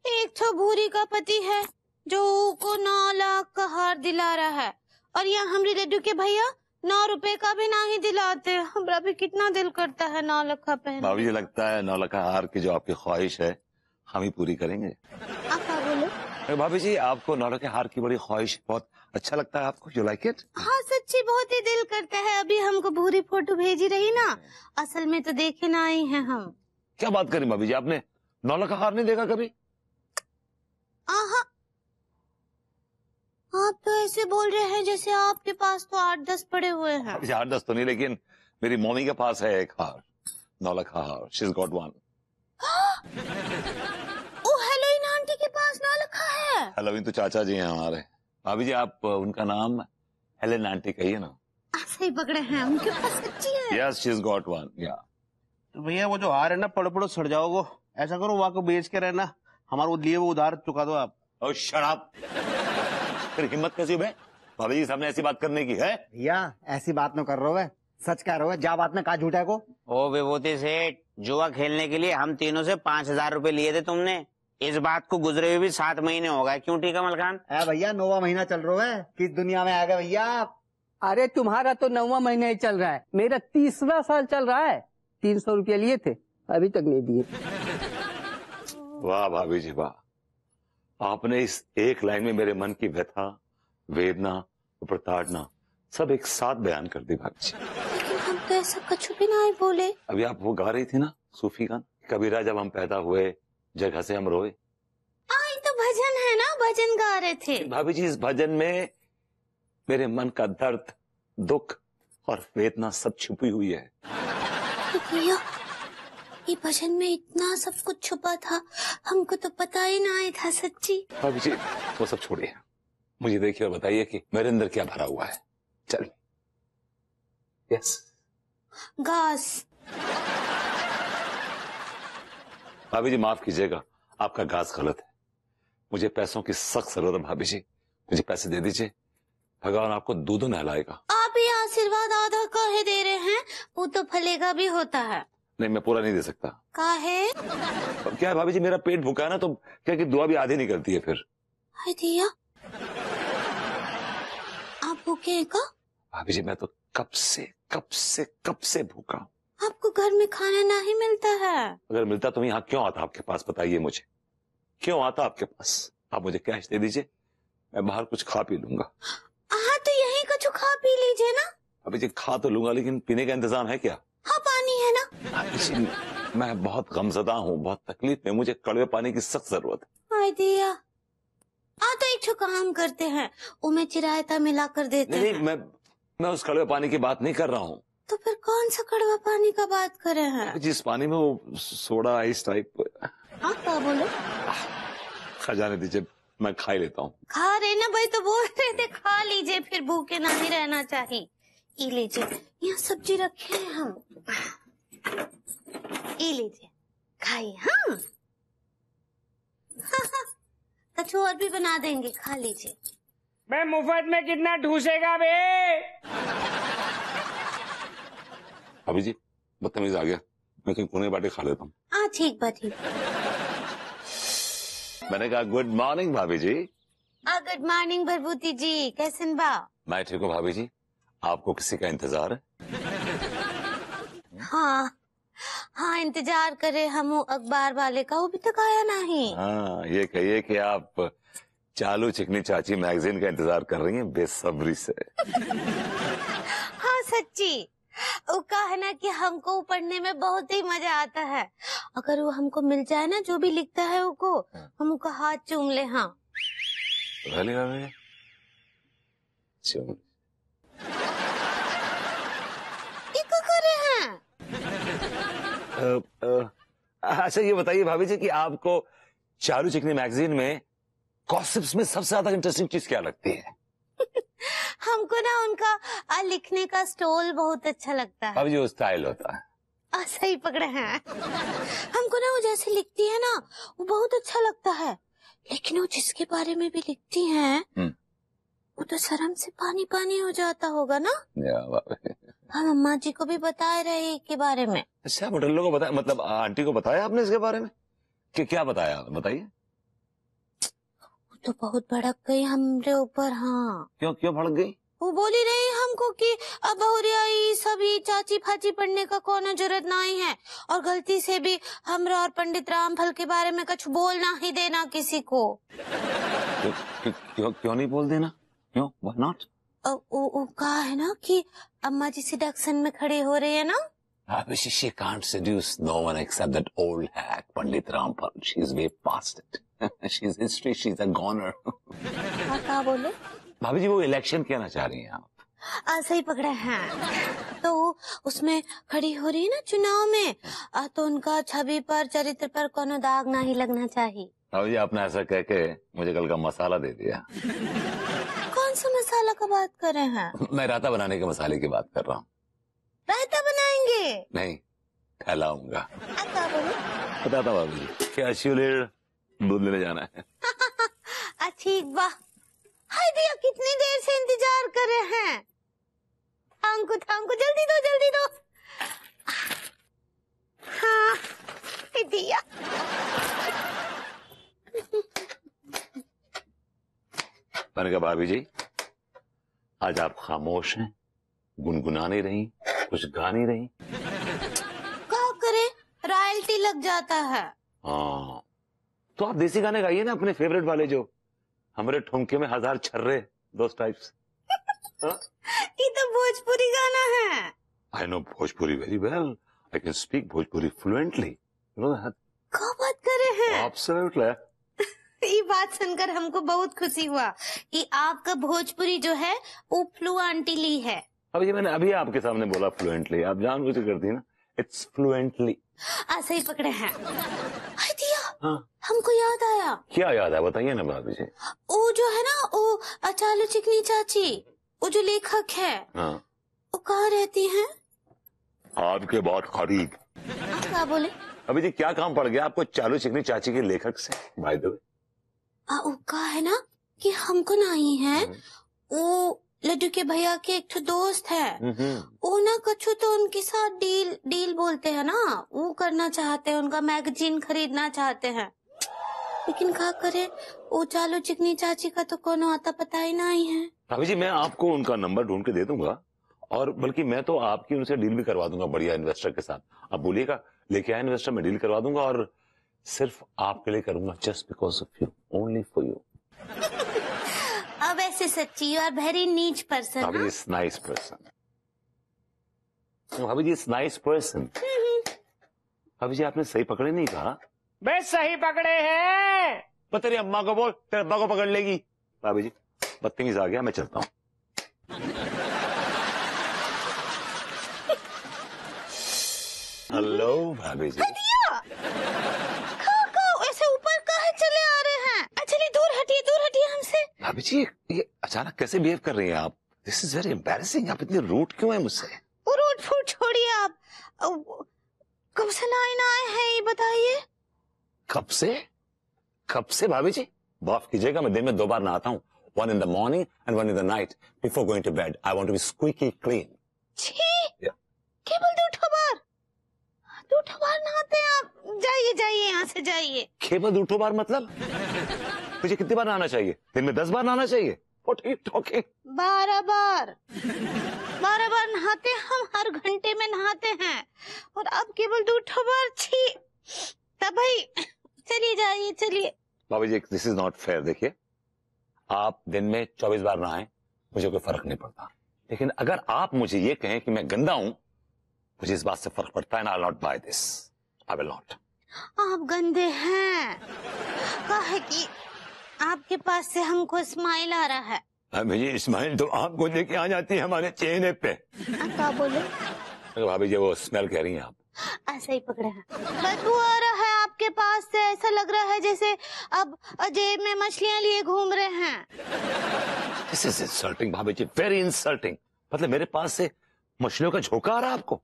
एक तो भूरी का पति है जो को 9 लाख का हार दिला रहा है, और यहाँ हमारे लड्डू के भैया 9 रुपए का भी नहीं दिलाते। हमारा भी कितना दिल करता है 9 लाख का पहनने। भाभी, लगता है 9 लाख का हार की जो आपकी ख्वाहिश है हम ही पूरी करेंगे। आप क्या बोले? भाभी जी, आपको 9 लाख के हार की बड़ी ख्वाहिश बहुत अच्छा लगता है आपको? You like it? हाँ सच्ची बहुत ही दिल करता है। अभी हमको भूरी फोटो भेजी रही ना, असल में तो देखे ना आई हैं हम। क्या बात करें भाभी जी, आपने 9 लाख का हार नहीं देखा कभी? आहा, आप तो ऐसे बोल रहे हैं जैसे आपके पास तो 8-10 पड़े हुए हैं। 8-10 तो नहीं, लेकिन मेरी मम्मी के पास है एक हार, 9 लाख का हार। She has got one. ओ हेलोइन आंटी के पास 9 लाख का है। हेलोइन तो चाचा जी हैं हमारे। भाभी जी, आप उनका नाम हेलेन आंटी कहिए ना। सही पकड़े हैं, उनके पास सच्ची है। Yes, she has got one. या तो भैया वो जो हार है ना, पड़ो पड़ो सड़ जाओगे। ऐसा करो वहां को बेच के रहना, हमारे वो लिए वो उधार चुका दो आप। और शराब फिर हिम्मत कैसी हुई भाभी जी सामने ऐसी बात करने की है? भैया ऐसी बात न कर रहे हो, सच कह रहे हो, जा बात में कहा झूठा है को। ओ विभूति सेठ, जुआ खेलने के लिए हम तीनों से 5,000 रुपए लिए थे तुमने। इस बात को गुजरे हुए भी 7 महीने हो गए। क्यों ठीक कमल खान? भैया 9वां महीना चल रहा है, किस दुनिया में आ गए भैया आप? अरे तुम्हारा तो 9वां महीना ही चल रहा है, मेरा 30वां साल चल रहा है। 300 रुपया लिए थे, अभी तक नहीं दिए। वाह भाभी जी वाह, आपने इस एक लाइन में मेरे मन की व्यथा, वेदना, प्रताड़ना सब एक साथ बयान कर दी भाभी जी। लेकिन हम तो ऐसा कुछ भी नहीं बोले। अभी आप वो गा रही थी ना सूफी गान, कबीरा जब हम पैदा हुए जगह से हम रोए। आई तो भजन है ना, भजन गा रहे थे। भाभी जी, इस भजन में मेरे मन का दर्द, दुख और वेदना सब छुपी हुई है। भैया ये भजन में इतना सब कुछ छुपा था, हमको तो पता ही ना आया था सच्ची। भाभी जी वो सब छोड़िए, मुझे देखिए और बताइए कि मेरे अंदर क्या भरा हुआ है। चल। यस। घास। भाभी जी माफ कीजिएगा, आपका घास गलत है। मुझे पैसों की सख्त जरूरत है भाभी जी, मुझे पैसे दे दीजिए, भगवान आपको दूधों नहलाएगा। आप ही आशीर्वाद आधा काहे दे रहे हैं, वो तो फलेगा भी होता है। नहीं, मैं पूरा नहीं दे सकता। काहे? क्या है भाभी जी, मेरा पेट भूखा है ना, तो क्या कि दुआ भी आधी निकलती है फिर। हाय दिया, आप भूखे हैं का? भाभी जी मैं तो कब से भूखा हूँ। आपको घर में खाना नहीं मिलता है? अगर मिलता तो यहाँ क्यों आता आपके पास, बताइए मुझे, क्यों आता आपके पास? आप मुझे कैश दे दीजिए, मैं बाहर कुछ खा पी लूंगा। हाँ तो यही कुछ खा पी लीजिए ना। अभी जी खा तो लूंगा, लेकिन पीने का इंतजाम है क्या? हाँ पानी है ना। जी, मैं बहुत गमजदा हूँ, बहुत तकलीफ में, मुझे कड़वे पानी की सख्त जरूरत है। हाय दिया, तो एक काम करते हैं, उमें चिरायता मिला कर देते हैं। नहीं, मैं उस कड़वे पानी की बात नहीं कर रहा हूँ। तो फिर कौन सा कड़वा पानी का बात कर रहे हैं? जिस पानी में वो सोडा आइस टाइप। आप क्या बोले? खजाने दीजिए, मैं खा ही लेता हूँ। खा रहे ना भाई, तो बोल रहे थे खा लीजिए, फिर भूखे नहीं रहना चाहिए। ये लीजिए, यहाँ सब्जी रखे हैं हम, ये लीजिए खाइए। हाँ कुछ और भी बना देंगे, खा लीजिए। मैं मुफ्त में कितना ठूसेगा बे? अभी जी बदतमीज आ गया, मैं कहीं कोने बाटे खा लेता हूँ। हाँ ठीक बात है। मैंने कहा गुड मॉर्निंग भाभी जी। गुड मॉर्निंग भरभूति जी, कैसन बा? मैं ठीक हूँ भाभी जी, आपको किसी का इंतजार है? हाँ इंतजार करे हम अखबार वाले का, वो भी तक आया नहीं। हाँ, ये कहिए कि आप चालू चिकनी चाची मैगजीन का इंतजार कर रही हैं बेसब्री से। हाँ सच्ची, वो कहा ना कि हमको पढ़ने में बहुत ही मजा आता है। अगर वो हमको मिल जाए ना, जो भी लिखता है वो हम उसका हाथ चूम ले। हाँ ये क्या कर रहे हैं? अच्छा ये बताइए भाभी जी कि आपको चालू चिकनी मैगजीन में गॉसिप्स में सबसे ज्यादा इंटरेस्टिंग चीज क्या लगती है? हमको ना उनका लिखने का स्टाइल बहुत अच्छा लगता है। भाभी जी वो स्टाइल होता है। सही पकड़े हैं। हमको ना वो जैसे लिखती है ना, वो बहुत अच्छा लगता है, लेकिन वो जिसके बारे में भी लिखती हैं वो तो शर्म से पानी पानी हो जाता होगा ना। हम अम्मा जी को भी बताए रहे के बारे में। अच्छा, मोटल्लो को बताया, मतलब आंटी को बताया आपने इसके बारे में? कि क्या बताया, बताइए। तो बहुत भड़क गई हमरे ऊपर। हाँ, क्यों क्यों भड़क गई? वो बोली रही हमको कि अब बहुरियाई सभी चाची फाची पढ़ने का कोनो जरूरत नहीं है, और गलती से भी हमरा और पंडित रामफल के बारे में कुछ बोलना ही देना किसी को। क्यों नहीं बोल देना? क्यों? Why not? वो कहा है ना कि अम्मा जी सिडक्शन में खड़े हो रहे हैं ना। She can't seduce no one except that old hack, Pandit Rampal. She's way past it. She's history. She's a goner. क्या बोले? भाभी जी वो इलेक्शन कहना चाह रही हैं आप? सही पकड़े हैं। तो उसमें खड़ी हो रही है ना चुनाव में, तो उनका छवि पर चरित्र पर कोनो दाग नहीं लगना चाहिए। भाभी जी आपने ऐसा कह के मुझे कल का मसाला दे दिया। कौन सा मसाला का बात कर रहे हैं? मैं रायता बनाने के मसाले की बात कर रहा हूँ। रायता बनाएंगे? नहीं, फैलाऊंगा। क्या बोले? बताता भाभी जी, क्या शिवलेर दूध लेने जाना है। ठीक बा। हाय दिया, कितनी देर से इंतजार कर रहे हैं। थांको जल्दी दो। हाँ दिया। मैंने कहा भाभी जी आज आप खामोश हैं, गुनगुना नहीं रही, कुछ गा नहीं रही। क्या करे, रॉयल्टी लग जाता है। हाँ तो आप देसी गाने गाइए ना, अपने फेवरेट वाले, जो हमारे ठुमके में 1000 छर्रे, दोस्त टाइप्स। ये तो भोजपुरी गाना है। I know Bhojpuri very well, I can speak Bhojpuri fluently. क्या बात कर रहे हैं? एब्सोल्युटली। ये बात सुनकर हमको बहुत खुशी हुआ कि आपका भोजपुरी जो है वो फ्लुएंटली है। अभी मैंने अभी आपके सामने बोला फ्लुएंटली, आप जानबूझ के करती है ना। It's fluently. सही पकड़े हैं। हाय दिया, हाँ हमको याद आया। क्या याद है बताइए ना भाभी जी। वो जो है ना, वो चालू चिकनी चाची, वो जो लेखक है, हाँ वो कहाँ रहती हैं? आपके बहुत करीब। क्या बोले? अभी जी क्या काम पड़ गया आपको चालू चिकनी चाची के लेखक से? बाय द वे वो कहा है ना कि हमको नहीं है, वो लड्डू के भैया के एक दोस्त है, वो ना कछु तो उनके साथ डील बोलते हैं ना, वो करना चाहते हैं, उनका मैगजीन खरीदना चाहते हैं। लेकिन क्या करे, वो चालू चिकनी चाची का तो कोनो आता पता ही नहीं है। भाभी जी मैं आपको उनका नंबर ढूंढ के दे दूंगा, और बल्कि मैं तो आपकी उनसे डील भी करवा दूंगा बढ़िया इन्वेस्टर के साथ। आप बोलिएगा लेके आए इन्वेस्टर, में डील करवा दूंगा, और सिर्फ आपके लिए करूंगा, just because of you, only for you. अब ऐसे सच्ची, यू आर वेरी नीच पर्सन। भाभी जी इज नाइस पर्सन। भाभी जी इज नाइस पर्सन। भाभी जी आपने सही पकड़े नहीं कहा। बे सही पकड़े हैं। पर तेरी अम्मा को बोल, तेरे अब्बा को पकड़ लेगी। भाभी जी बदतमीज आ गया, मैं चलता हूँ। हेलो भाभी जी। ऐसे ऊपर काहे चले आ रहे हैं? चलिए दूर हटिए हमसे। भाभी जी ये अचानक कैसे बिहेव कर रही हैं आप? This is very embarrassing. आप इतने रूट क्यों हैं मुझसे? वो रूट फूट छोड़िए आप। कब से लाइन आए हैं ये बताइए। कब से भाभी जी? माफ कीजिएगा, मैं दिन में 2 बार नहाता हूँ, one in the morning and one in the night before going to bed. I want to be squeaky clean. छी, Yeah. केवल 2 बार नहाते हैं आप? जाइए यहाँ से जाइए। केवल 2 बार मतलब? मुझे कितनी बार नहाना चाहिए? दिन में 10 बार नहाना चाहिए? What are you talking? 12 बार नहाते, हम हर घंटे में नहाते हैं, और अब केवल 2 बार। छी, तब भाई चलिए जाइए। भाभी जी दिस इज नॉट फेयर। देखिए आप दिन में 24 बार नहाएं, मुझे कोई फर्क नहीं पड़ता, लेकिन अगर आप मुझे ये कहें कि मैं गंदा हूं, मुझे इस बात से फर्क पड़ता है। I will not buy this, I will not. आप गंदे हैं, कहे कि आपके पास से हमको स्माइल आ रहा है। भाभी स्माइल तो आपको लेके आ जाती है हमारे चेहरे पे। क्या बोले? भाभी जी वो स्मेल कह रही हैं आप। ऐसा ही पकड़े हैं। बदबू आ रहा है आपके पास से, ऐसा लग रहा है जैसे अब जेब में मछलियां लिए घूम रहे हैं। दिस इज इंसल्टिंग भाभी जी, वेरी इंसल्टिंग। मतलब मेरे पास से मछलियों का झोंका आ रहा है आपको?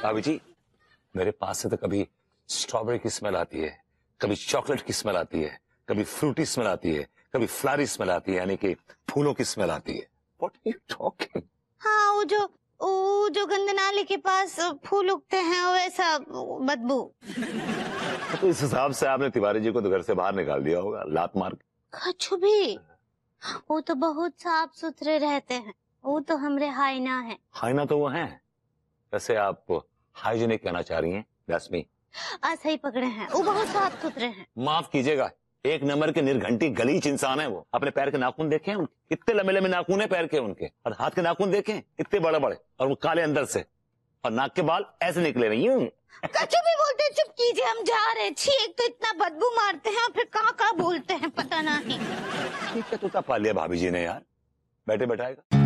भाभी जी मेरे पास से तो कभी स्ट्रॉबेरी की स्मेल आती है, कभी चॉकलेट की स्मेल आती है, कभी फ्रूटी स्मेल आती है, कभी फ्लारी स्मेल आती है, यानी कि फूलों की स्मेल आती है। What are you talking? हाँ, वो जो गंदे नाले के पास फूल उगते हैं, वैसा बदबू। तो इस हिसाब से आपने तिवारी जी को तो घर से बाहर निकाल दिया होगा, लात मार के। कछु भी, वो तो बहुत साफ सुथरे रहते हैं, वो तो हमरे हाइना है। हाइना तो वो है, वैसे आप हाइजीनिक कहना चाह रही हैं? That's me. ऐसा ही पकड़े हैं, वो बहुत साफ सुथरे हैं। माफ कीजिएगा, एक नंबर के निर्घंटी गलीच इंसान है वो। अपने पैर के नाखून देखे हैं? इतने लंबे लंबे नाखून है पैर के उनके, और हाथ के नाखून देखे इतने बड़े बड़े, और वो काले अंदर से, और नाक के बाल ऐसे निकले हुए यूं। कछु भी बोलते हैं, चुप कीजिए, हम जा रहे। छी, एक तो इतना बदबू मारते हैं, फिर कहाँ कहाँ बोलते हैं पता नहीं। ठीक है, तोता पाल लिया भाभी जी ने यार, बैठे बैठाएगा।